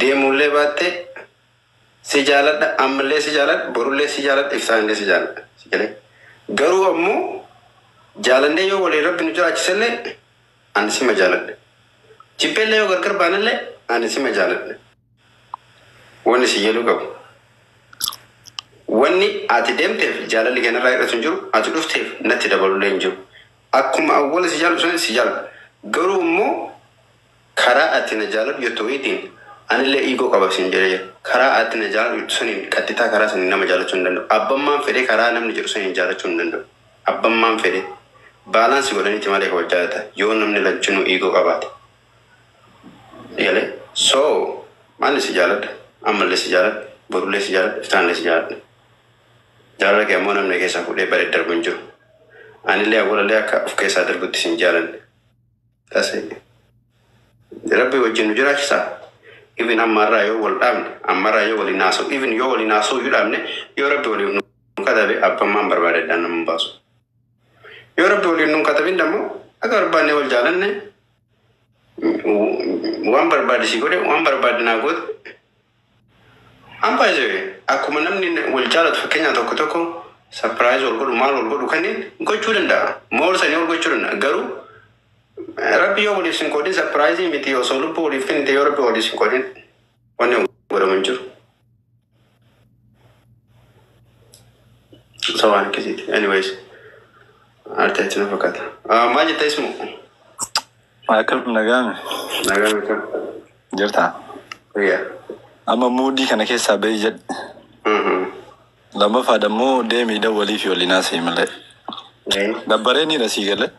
deemullee baatte si jaaladha ammallee si jaaladha borullee si jaaladha ibsaanillee si jaaladha si galee garuu ammoo jaalallee yoo walii rabbi nu jiraachisellee ani si ma jaaladha jibbellee yoo gargar baanallee ani si ma jaaladha wanni si jedhu qabu wanni ati deemteef jaalalli kanarraa hir'atu hin jiru ati dhufteef natti dabalullee hin jiru akkuma awwala si jaaladhu sanis si jaaladha garuu ammoo karaa ati na jaaladhu yoo ta'uutiin anillee ego qabasin jedhee karaa ati na jaaladhu suniin qattitaa karaa saniin nama jaalachuu hin danda'u abbammaan fedhee karaa namni jedhu saniin jaalachuu hin danda'u abbammaan fedhee baalaansi godhaniiti malee kawal jaalata yoo namni lachinuu ego qabaate yalee so maalli si jaaladha ammallee si jaaladha borullee si jaaladha iftaanillee si jaaladha jaalala kee ammoo namni keessaa fuudhee bareed darbu hin jiru anillee awwalallee akka of keessaa darbutti sin jaaladha tasee rabbi wajjin nu jiraachisaa even ammarraa yoo wal dhaabne ammarraa yoo waliin haasa'u even yoo waliin haasa'u yoo dhaabne yoo rabbi waliin nu katabe abbammaan barbaadeedhaan nama baasu yoo rabbi waliin nu katabin dammoo akka barbaadne wal jaalanne waan barbaade si godhe waan barbaade naa godhe ambaayisee akkuma namni wal jaalatu fakkeenyaa tokko tokko surprise wal godhu maal wal godhu kanneen gochuu danda'a mool sanii wal gochuu danda'a garuu rabbi yoo waliif sin kodin surprise miti yoo soo lubbuu waliif kennite yoo rabbi waliif sin kodin wanni godhamu hin jiru so waan akkasiiti anyways arteetti na fakkaata maal jetta ismu akkam nagaame kan jirtaa amma muudii kana keessaa bahi jedhe lammaffaa dammoo deemii dawwalii fi waliin haasa'e malee dabbareeniidha sii galee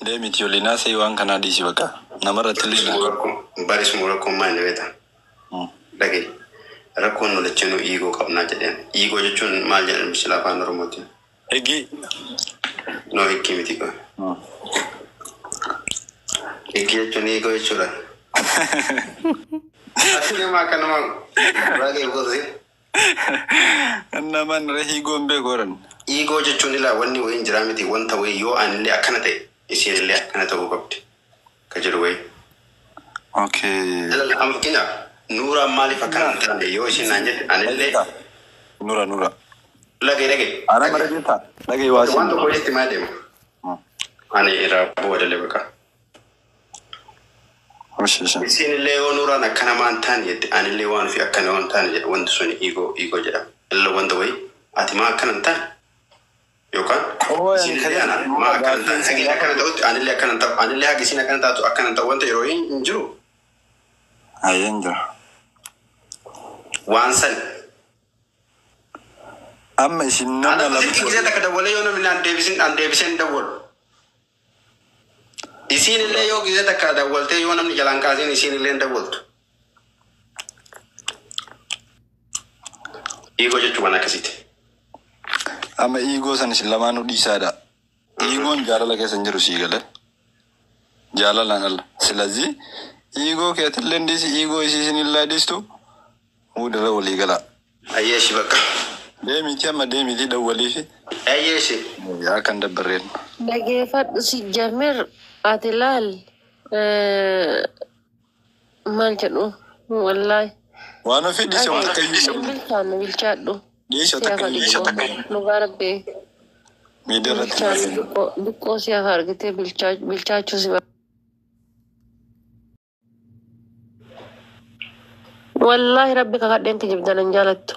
deemiti waliin haasa'e waan kanaa dhiisi bakka namarratti illee barisuma rakkoon maal beekta dhagee rakkoon nu lachinuu ego qabnaa jedheen ego jechuun maal jedhan bisila afaan oromooti eegi no eegi miti ko eegi jechuun ego jechuudha asli nama kanama baage gozi naman ego mbe goran ego jechuun ila wanni wayin jira miti wanta way yoo anillee akkana ta'e isinillee akkana ta'uu qabdi ka jiru way okay am kina nura maaliif akkana ta'e yoo isin naan jedhe anillee nura lage ara mara jeta lage waasi wanta ko isti maadem ani ira boodale baka isinillee yoo nuraan akkana maan ta'an jedhe anillee waan fi akkana waan ta'an jedhe wanti sun ego jedhama illa wanta way ati maa akkana ta'an yookaan isinillee ana maa akkana ta'an hagin akkana ta'utti anillee akkana ta'u anillee hagi isin akkana ta'u akkana ta'u wanta yeroo hin jiru ayyan jira waan san amma isin nama la gisee takka dawwale yoo namni an deebisen dawwalu isinillee yoo gisee takka dawwalte yoo namni jalaan kaaseen isinillee dawwaltu ego jechuun waan akkasiiti amma ego san isin lamaanuu dhiisaadha egoon jaalala keessa hin jiru sii galee jaalalaan alla silazii ego keetillee dhiisi ego isinillee dhiistu muudara walii galaa ayyeeshi bakka deemiti amma deemiti dawwalii fi ayyeeshi yaa kan dabbarreen dhageeffadhu si jamir ati laal maal jedhu wallaahi waan ofii dhiise waan akka bilchaannu bilchaadhu dhiise takka lugaa rabbee miidhaa irratti dhiqqoo si hafa argitee bilchaachuu si والله ربك قد انت جبدنا نجالته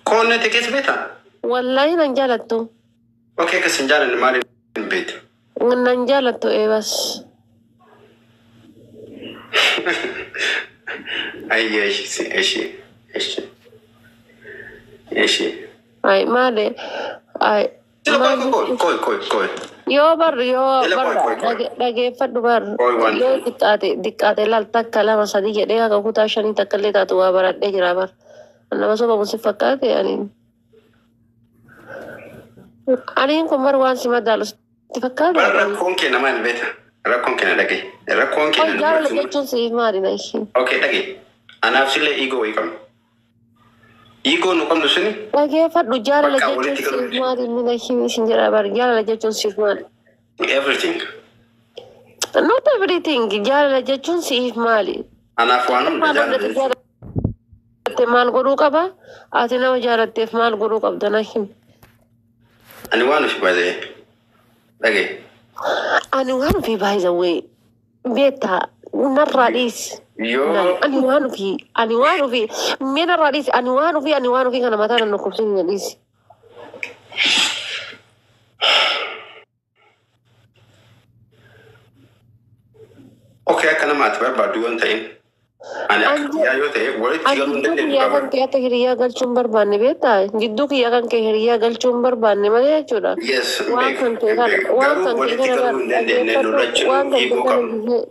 كون تكيس بيتا والله نجالته اوكي كسنجال المالي البيت نجالته ايه بس اي ايش اي مالي اي كوي يو بر dhageeffadhu bar yoo diqqaate laal takka lama sadii jedhee akka kutaa shanii takka illee taatu waa baradhee jira bar nama soba musi fakkaate aniin kun bar waan si madaalu si fakkaate rakkoon kee namaan beeta rakkoon kee na dhagee rakkoon kee na jaalala jechuun siif maali na ishiin okay dhagee anaaf sillee ego wayii qabna ego nu qabnu suni dhageeffadhu jaalala jechuun siif maali na ishiin isin jira bar jaalala jechuun siif maali everything Not everything. Jala jechun si mali. Ana fuanum jala. Mal guru kaba. Atina wajara tef mal guru kab dana him. Ani wanu fi bade. Lagi. Ani wanu fi by the way. Beta not radis. Yo. Ani wanu fi. Mena radis. Ani wanu fi kana matana no kupsin radis. Okay, kana matbar badu antain. Ani ya yo te wali tiga munde Jiddu kiyya kan kee hiriyaa galchuun barbaanne beektaa? Jidduu kiyya kan kee hiriyaa galchuun barbaanne malee jechuudha. Yes. Waan kan kee kana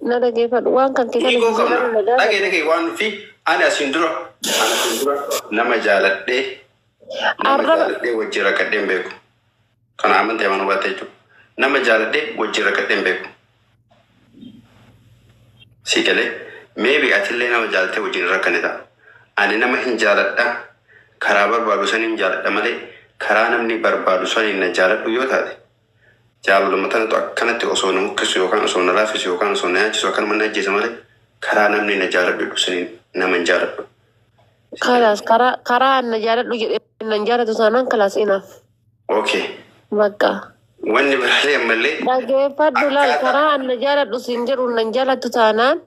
na dhageeffadhu. Waan kan kee kana dhagee waan fi ani asin dura nama jaaladhee wajjin rakkadheen beeku. Kana amantee mana hubattee jechuudha. Nama jaaladhee wajjin rakkadheen beeku. Si galee. Maybe atillee nama jaalatee wajjin rakkanita. Ani nama hin jaaladha. Karaa barbaadu san hin jaaladha malee karaa namni barbaadu san hin jaaladhu yoo taate. Jaalaluma tanatu akkanatti osoo na mukkisu yookaan osoo na laaffisu yookaan osoo na yaachisu akka nama na ajjeesa malee karaa namni na jaaladhu san nama hin jaaladhu. Kalaas karaa na jaaladhu jedhee na jaalatu taanaan kalaas inaaf. Okay. Bakka. Wanni biraalee ammallee. Dhageeffadhu laal karaa na jaaladhu siin jedhu na jaalatu taanaan.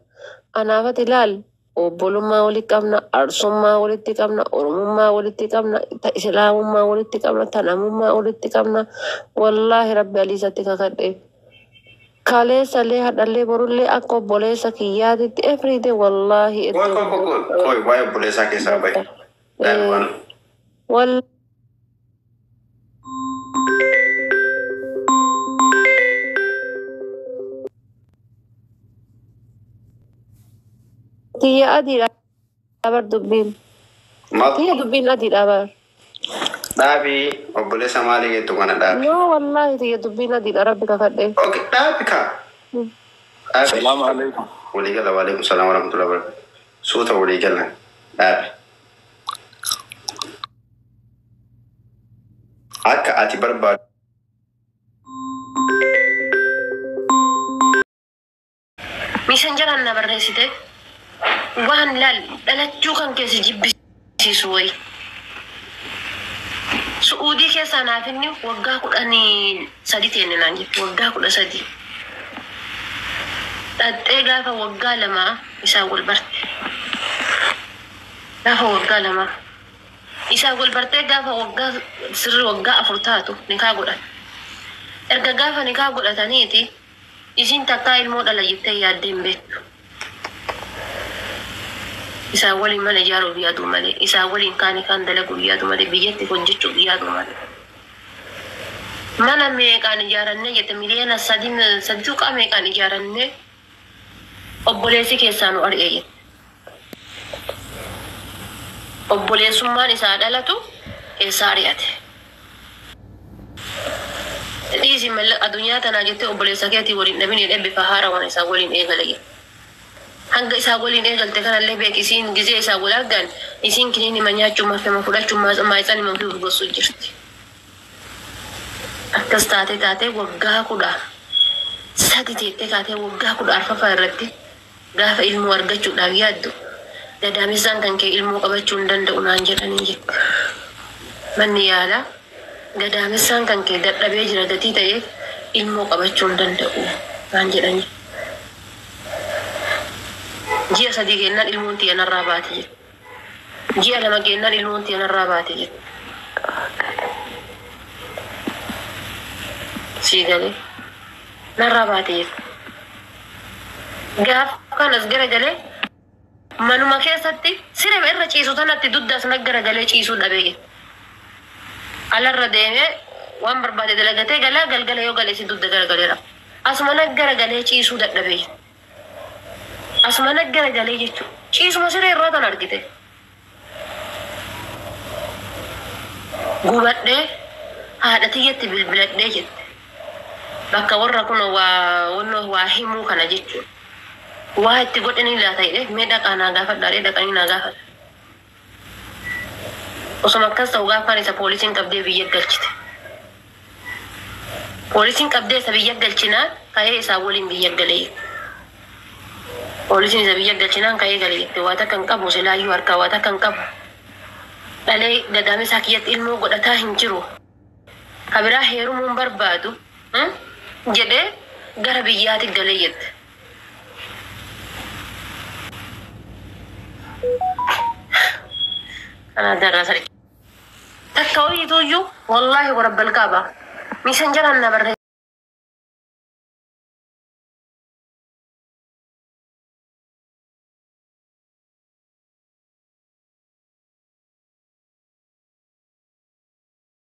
Anaafati laal obbolummaa walitti qabna, arsummaa walitti qabna, oromummaa walitti qabna, islaamummaa walitti qabna, tanamummaa walitti qabna. Wallaahi rabbi aliisatti kakadhe. Kaleessallee hadhallee borullee akka obboleessa kiyyaatitti everyday wallaahi. Koi waa'ee obboleessaa keessaa bahe. Tiya adi dabar dubbin. Tiya dubbin adi dabar. Dabi obboleessa maalii gettu kana dabi. No wallahi tiya dubbin adi Rabbi kakadhe. Okay, dabi ka. Assalamu alaikum. Waligala wa alaikum salam wa rahmatullahi wa barakatuh. Suuta waligala. Dabi. Akka ati barbaadu. Messenger na barreessite. Waan laal dhalachuu kan keessa jibbisiisu wayi. Suudii keessa naaf inni waggaa 13 teenne naan jettu waggaa 13. Dhattee gaafa waggaa 2 isaa wal barte. Gaafa waggaa 2 isaa wal bartee gaafa waggaa sirri waggaa 4 taatu nikaa godhan. Erga gaafa nikaa godhataniiti isin takkaa ilmoo dhala jettee yaaddeen beektu. Isa waliin mana ijaaruuf yaadu malee isa waliin kaanii kan dalaguuf yaadu malee biyyatti hojjechuuf yaadu malee. Mana meeqaan ijaaranne jette miliyoona 3 tuqaa meeqaan ijaaranne obboleessi keessaa nu ari'ee jette. Obboleessummaan isaa dhalatu keessaa ari'ate. Dhiisi malee addunyaa tanaa jettee obboleessa keetii waliin dhabinee dhebbifa haara waan isaa waliin eegale jette. Hanga isaa waliin eegalte kanallee beekisiin gizee isaa wal argan isiin kiniini manyaachummaa fi mafudhachummaa maayisan himan fi gosu jirti. Akkas taate waggaa 13 teettee kaatee waggaa 14 irratti gaafa ilmoo argachuudhaaf yaaddu dadaamissaan kan kee ilmoo qabachuu hin danda'u naan jedhanii jette. Manni yaala gadaamissaan kan kee dadhabee jira gatii ta'eef ilmoo qabachuu hin danda'u naan jedhanii. Jia 3 kennaan ilmoon tiyanarraa baate jette. Jia 2 kennaan ilmoon tiyanarraa baate jette. Sigalee narraa baate jette. Gaaf kanas garagalee manuma keessatti siree irra ciisu tanatti duddaas garagalee ciisuu dhabee jette. Alarra deemee waan barbaade dalagatee galgala yoo galee si dudda garagaleera. Asuma garagalee ciisuu dadhabee jette. Asuma garagalee jechuudha. Ciisuma siree irraa tan argite. Gubadhee haadha tiyyatti bilbiladhee jette. Bakka warra kun waa himuu kana jechuudha. Waa itti godhanii laata'ee mee dhaqaa naa gaafadhaadhee dhaqanii naa gaafadha. Osuma akkas ta'u gaafaan isa poolisiin qabdee biyya galchite. Poolisiin qabdee isa biyya galchinaan ka'ee isaa waliin biyya galee. Poolisiin isa biyya galchinaan ka'ee galee waata kan qabu silaayyuu harkaa waata kan qabu. Dhalee gadaame isaa kiyyatti ilmoo godhataa hin jiru. Kabiraa heerumuun barbaadu jedhee gara biyyaatti galee jette. Kana darraa sarki. Takka ho'iituyyuu wallaahi warabbal qaaba. Misan jalaan na barree.